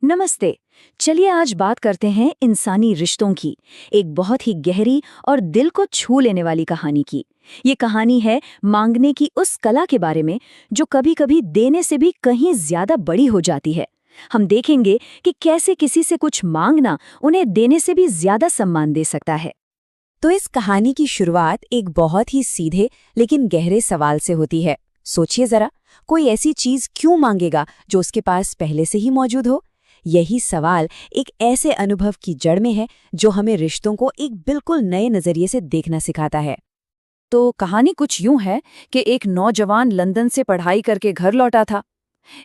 नमस्ते। चलिए आज बात करते हैं इंसानी रिश्तों की, एक बहुत ही गहरी और दिल को छू लेने वाली कहानी की। ये कहानी है मांगने की उस कला के बारे में जो कभी-कभी देने से भी कहीं ज्यादा बड़ी हो जाती है। हम देखेंगे कि कैसे किसी से कुछ मांगना उन्हें देने से भी ज्यादा सम्मान दे सकता है। तो इस कहानी की शुरुआत एक बहुत ही सीधे लेकिन गहरे सवाल से होती है। सोचिए जरा, कोई ऐसी चीज क्यों मांगेगा जो उसके पास पहले से ही मौजूद हो? यही सवाल एक ऐसे अनुभव की जड़ में है जो हमें रिश्तों को एक बिल्कुल नए नजरिए से देखना सिखाता है। तो कहानी कुछ यूं है कि एक नौजवान लंदन से पढ़ाई करके घर लौटा था।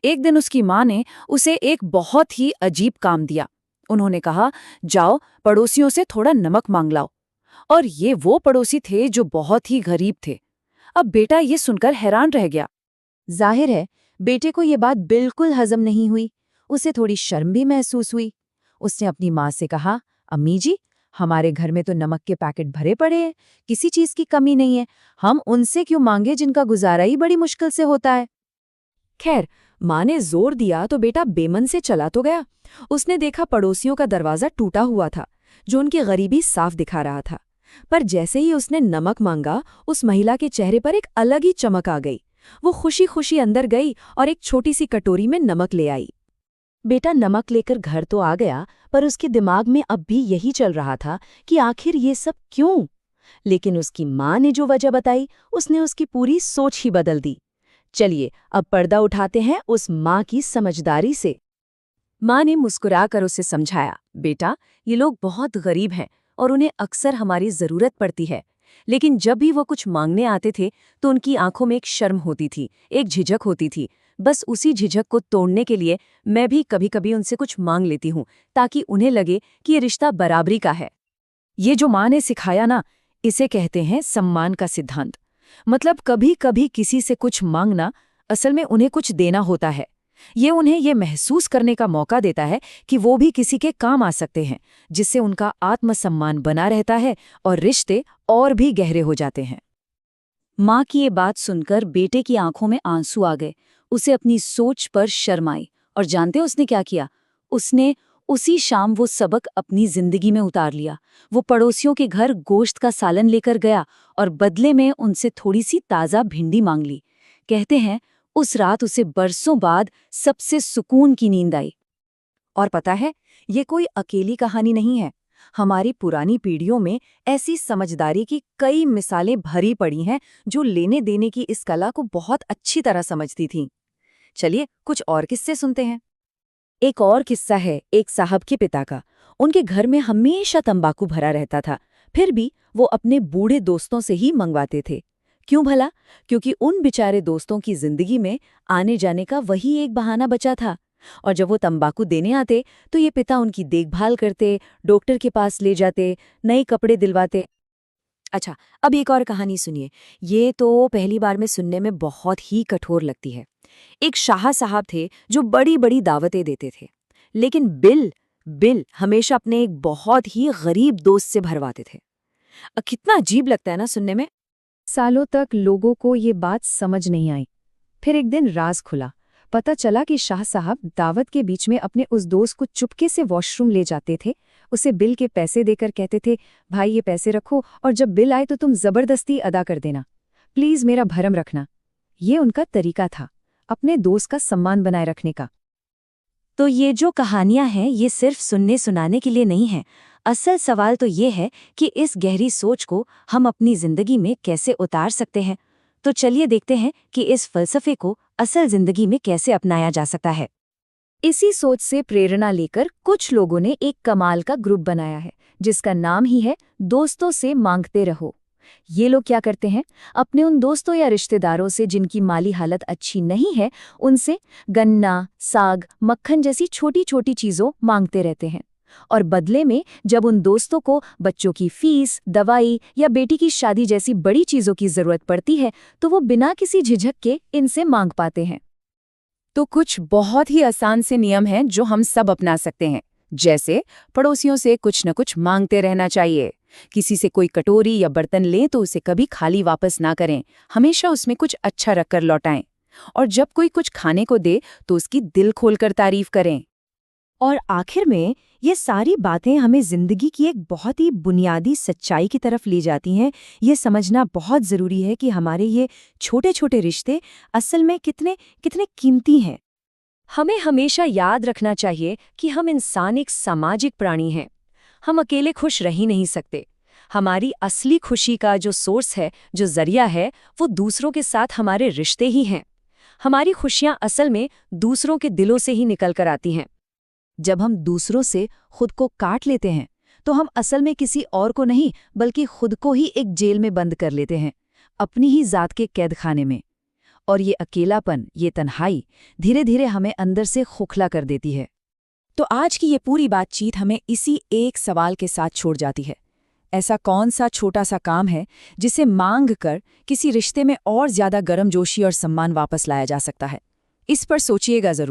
एक दिन उसकी माँ ने उसे एक बहुत ही अजीब काम दिया। उन्होंने कहा, जाओ पड़ोसियों से थोड़ा नमक मांग लाओ। और ये वो पड़ोसी थे जो बहुत ही गरीब थे। अब बेटा ये सुनकर हैरान रह गया। जाहिर है, बेटे को ये बात बिल्कुल हजम नहीं हुई। उसे थोड़ी शर्म भी महसूस हुई। उसने अपनी माँ से कहा, अम्मी जी, हमारे घर में तो नमक के पैकेट भरे पड़े हैं, किसी चीज की कमी नहीं है। हम उनसे क्यों मांगे जिनका गुजारा ही बड़ी मुश्किल से होता है। खैर, माँ ने जोर दिया तो बेटा बेमन से चला तो गया। उसने देखा पड़ोसियों का दरवाजा टूटा हुआ था, जो उनकी गरीबी साफ दिखा रहा था। पर जैसे ही उसने नमक मांगा, उस महिला के चेहरे पर एक अलग ही चमक आ गई। वो खुशी खुशी अंदर गई और एक छोटी सी कटोरी में नमक ले आई। बेटा नमक लेकर घर तो आ गया, पर उसके दिमाग में अब भी यही चल रहा था कि आखिर ये सब क्यों। लेकिन उसकी माँ ने जो वजह बताई, उसने उसकी पूरी सोच ही बदल दी। चलिए अब पर्दा उठाते हैं उस माँ की समझदारी से। माँ ने मुस्कुराकर उसे समझाया, बेटा ये लोग बहुत गरीब हैं और उन्हें अक्सर हमारी जरूरत पड़ती है। लेकिन जब भी वो कुछ मांगने आते थे तो उनकी आंखों में एक शर्म होती थी, एक झिझक होती थी। बस उसी झिझक को तोड़ने के लिए मैं भी कभी-कभी उनसे कुछ मांग लेती हूँ, ताकि उन्हें लगे कि ये रिश्ता बराबरी का है। ये जो माँ ने सिखाया ना, इसे कहते हैं सम्मान का सिद्धांत। मतलब कभी-कभी किसी से कुछ मांगना असल में उन्हें कुछ देना होता है। ये उन्हें ये महसूस करने का मौका देता है कि वो भी किसी के काम आ सकते हैं, जिससे उनका आत्मसम्मान बना रहता है और रिश्ते और भी गहरे हो जाते हैं। माँ की ये बात सुनकर बेटे की आंखों में आंसू आ गए। उसे अपनी सोच पर शर्म आई। और जानते उसने क्या किया? उसने उसी शाम वो सबक अपनी जिंदगी में उतार लिया। वो पड़ोसियों के घर गोश्त का सालन लेकर गया और बदले में उनसे थोड़ी सी ताज़ा भिंडी मांग ली। कहते हैं उस रात उसे बरसों बाद सबसे सुकून की नींद आई। और पता है, ये कोई अकेली कहानी नहीं है। हमारी पुरानी पीढ़ियों में ऐसी समझदारी की कई मिसालें भरी पड़ी हैं जो लेने देने की इस कला को बहुत अच्छी तरह समझती थीं। चलिए कुछ और किस्से सुनते हैं। एक और किस्सा है एक साहब के पिता का। उनके घर में हमेशा तंबाकू भरा रहता था, फिर भी वो अपने बूढ़े दोस्तों से ही मंगवाते थे। क्यों भला? क्योंकि उन बेचारे दोस्तों की जिंदगी में आने जाने का वही एक बहाना बचा था। और जब वो तंबाकू देने आते तो ये पिता उनकी देखभाल करते, डॉक्टर के पास ले जाते, नए कपड़े दिलवाते। अच्छा, अब एक और कहानी सुनिए। ये तो पहली बार में सुनने में बहुत ही कठोर लगती है। एक शाह साहब थे जो बड़ी बड़ी दावतें देते थे, लेकिन बिल बिल हमेशा अपने एक बहुत ही गरीब दोस्त से भरवाते थे। कितना अजीब लगता है ना सुनने में। सालों तक लोगों को ये बात समझ नहीं आई। फिर एक दिन राज खुला। पता चला कि शाह साहब दावत के बीच में अपने उस दोस्त को चुपके से वॉशरूम ले जाते थे, उसे बिल के पैसे देकर कहते थे, भाई ये पैसे रखो और जब बिल आए तो तुम जबरदस्ती अदा कर देना, प्लीज मेरा भरम रखना। ये उनका तरीका था अपने दोस्त का सम्मान बनाए रखने का। तो ये जो कहानियां हैं ये सिर्फ सुनने सुनाने के लिए नहीं है। असल सवाल तो ये है कि इस गहरी सोच को हम अपनी जिंदगी में कैसे उतार सकते हैं। तो चलिए देखते हैं कि इस फलसफे को असल जिंदगी में कैसे अपनाया जा सकता है। इसी सोच से प्रेरणा लेकर कुछ लोगों ने एक कमाल का ग्रुप बनाया है, जिसका नाम ही है दोस्तों से मांगते रहो। ये लोग क्या करते हैं? अपने उन दोस्तों या रिश्तेदारों से जिनकी माली हालत अच्छी नहीं है, उनसे गन्ना, साग, मक्खन जैसी छोटी छोटी चीजों मांगते रहते हैं। और बदले में जब उन दोस्तों को बच्चों की फीस, दवाई या बेटी की शादी जैसी बड़ी चीजों की जरूरत पड़ती है, तो वो बिना किसी झिझक के इनसे मांग पाते हैं। तो कुछ बहुत ही आसान से नियम हैं जो हम सब अपना सकते हैं। जैसे पड़ोसियों से कुछ न कुछ मांगते रहना चाहिए। किसी से कोई कटोरी या बर्तन लें तो उसे कभी खाली वापस ना करें, हमेशा उसमें कुछ अच्छा रखकर लौटाएं। और जब कोई कुछ खाने को दे तो उसकी दिल खोलकर तारीफ करें। और आखिर में ये सारी बातें हमें जिंदगी की एक बहुत ही बुनियादी सच्चाई की तरफ ले जाती हैं। ये समझना बहुत ज़रूरी है कि हमारे ये छोटे छोटे रिश्ते असल में कितने कितने कीमती हैं। हमें हमेशा याद रखना चाहिए कि हम इंसान एक सामाजिक प्राणी हैं। हम अकेले खुश रह ही नहीं सकते। हमारी असली खुशी का जो सोर्स है, जो जरिया है, वो दूसरों के साथ हमारे रिश्ते ही हैं। हमारी खुशियां असल में दूसरों के दिलों से ही निकल कर आती हैं। जब हम दूसरों से खुद को काट लेते हैं तो हम असल में किसी और को नहीं बल्कि खुद को ही एक जेल में बंद कर लेते हैं, अपनी ही जात के कैद खाने में। और ये अकेलापन, ये तन्हाई धीरे धीरे हमें अंदर से खोखला कर देती है। तो आज की ये पूरी बातचीत हमें इसी एक सवाल के साथ छोड़ जाती है। ऐसा कौन सा छोटा सा काम है जिसे मांग कर किसी रिश्ते में और ज्यादा गर्मजोशी और सम्मान वापस लाया जा सकता है? इस पर सोचिएगा जरूर।